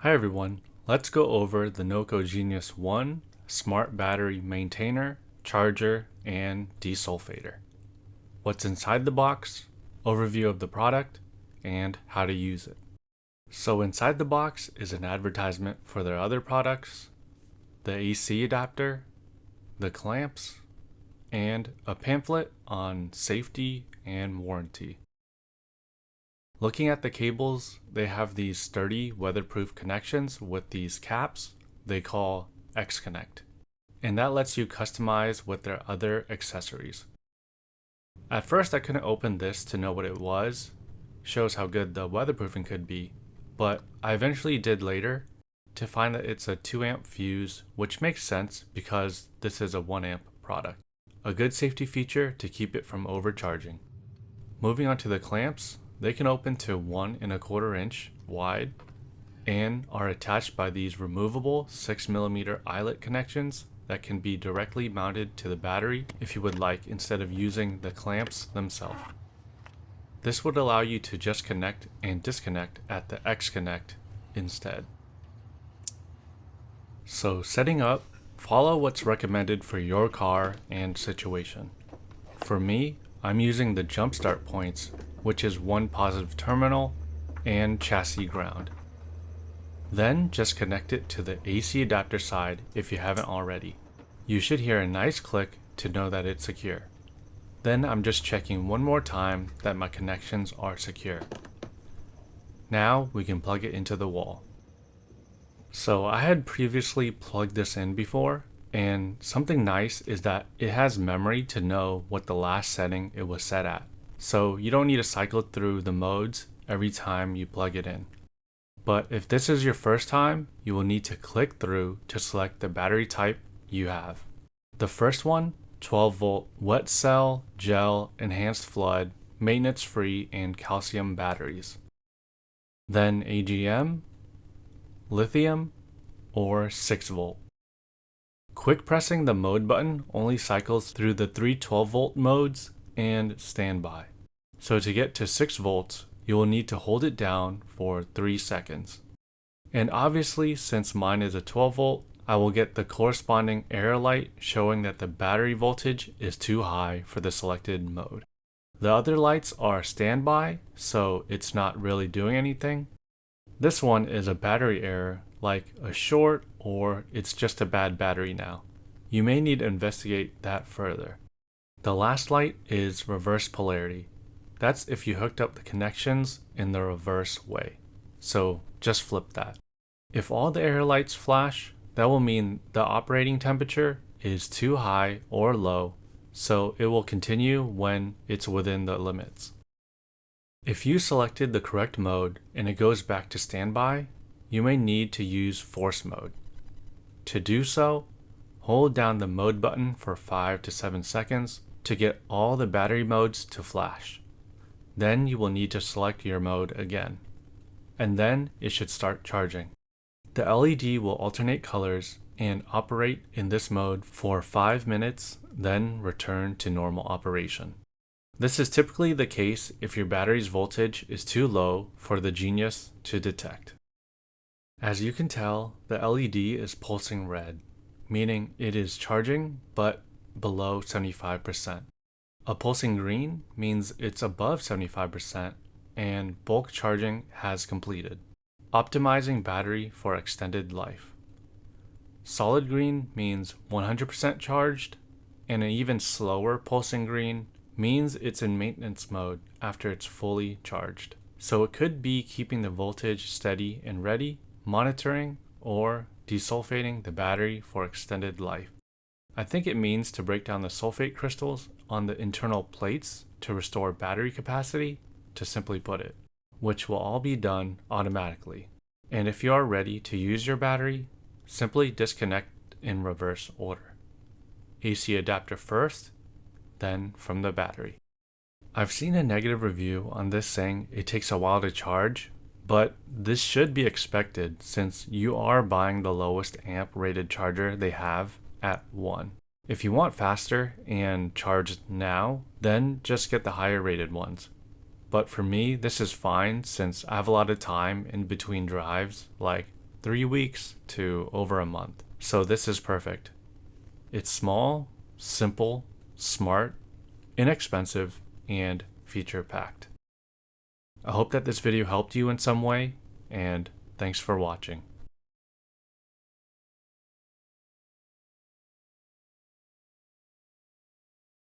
Hi everyone, let's go over the NOCO Genius 1 Smart Battery Maintainer, Charger, and Desulfator. What's inside the box, overview of the product, and how to use it. So inside the box is an advertisement for their other products, the AC adapter, the clamps, and a pamphlet on safety and warranty. Looking at the cables, they have these sturdy weatherproof connections with these caps they call X-Connect, and that lets you customize with their other accessories. At first I couldn't open this to know what it was, shows how good the weatherproofing could be, but I eventually did later to find that it's a 2 amp fuse, which makes sense because this is a 1 amp product. A good safety feature to keep it from overcharging. Moving on to the clamps, they can open to 1¼ inch wide and are attached by these removable 6mm eyelet connections that can be directly mounted to the battery if you would like instead of using the clamps themselves. This would allow you to just connect and disconnect at the X-Connect instead. So setting up, follow what's recommended for your car and situation. For me, I'm using the jump start points, which is one positive terminal and chassis ground. Then just connect it to the AC adapter side if you haven't already. You should hear a nice click to know that it's secure. Then I'm just checking one more time that my connections are secure. Now we can plug it into the wall. So I had previously plugged this in before, and something nice is that it has memory to know what the last setting it was set at. So you don't need to cycle through the modes every time you plug it in. But if this is your first time, you will need to click through to select the battery type you have. The first one, 12 volt wet cell, gel, enhanced flood, maintenance free, and calcium batteries. Then AGM, lithium, or 6 volt. Quick pressing the mode button only cycles through the three 12 volt modes and standby. So to get to 6 volts, you will need to hold it down for 3 seconds. And obviously, since mine is a 12 volt, I will get the corresponding error light showing that the battery voltage is too high for the selected mode. The other lights are standby, so it's not really doing anything. This one is a battery error, like a short or it's just a bad battery now. You may need to investigate that further. The last light is reverse polarity. That's if you hooked up the connections in the reverse way. So just flip that. If all the error lights flash, that will mean the operating temperature is too high or low, so it will continue when it's within the limits. If you selected the correct mode and it goes back to standby, you may need to use force mode. To do so, hold down the mode button for 5 to 7 seconds to get all the battery modes to flash. Then you will need to select your mode again, and then it should start charging. The LED will alternate colors and operate in this mode for 5 minutes, then return to normal operation. This is typically the case if your battery's voltage is too low for the Genius to detect. As you can tell, the LED is pulsing red, meaning it is charging but below 75%. A pulsing green means it's above 75% and bulk charging has completed, optimizing battery for extended life. Solid green means 100% charged, and an even slower pulsing green means it's in maintenance mode after it's fully charged. So it could be keeping the voltage steady and ready, monitoring, or desulfating the battery for extended life. I think it means to break down the sulfate crystals on the internal plates to restore battery capacity, to simply put it, which will all be done automatically. And if you are ready to use your battery, simply disconnect in reverse order. AC adapter first, then from the battery. I've seen a negative review on this saying it takes a while to charge, but this should be expected since you are buying the lowest amp rated charger they have at 1. If you want faster and charge now, then just get the higher rated ones. But for me, this is fine since I have a lot of time in between drives, like 3 weeks to over a month. So this is perfect. It's small, simple, smart, inexpensive, and feature-packed. I hope that this video helped you in some way, and thanks for watching.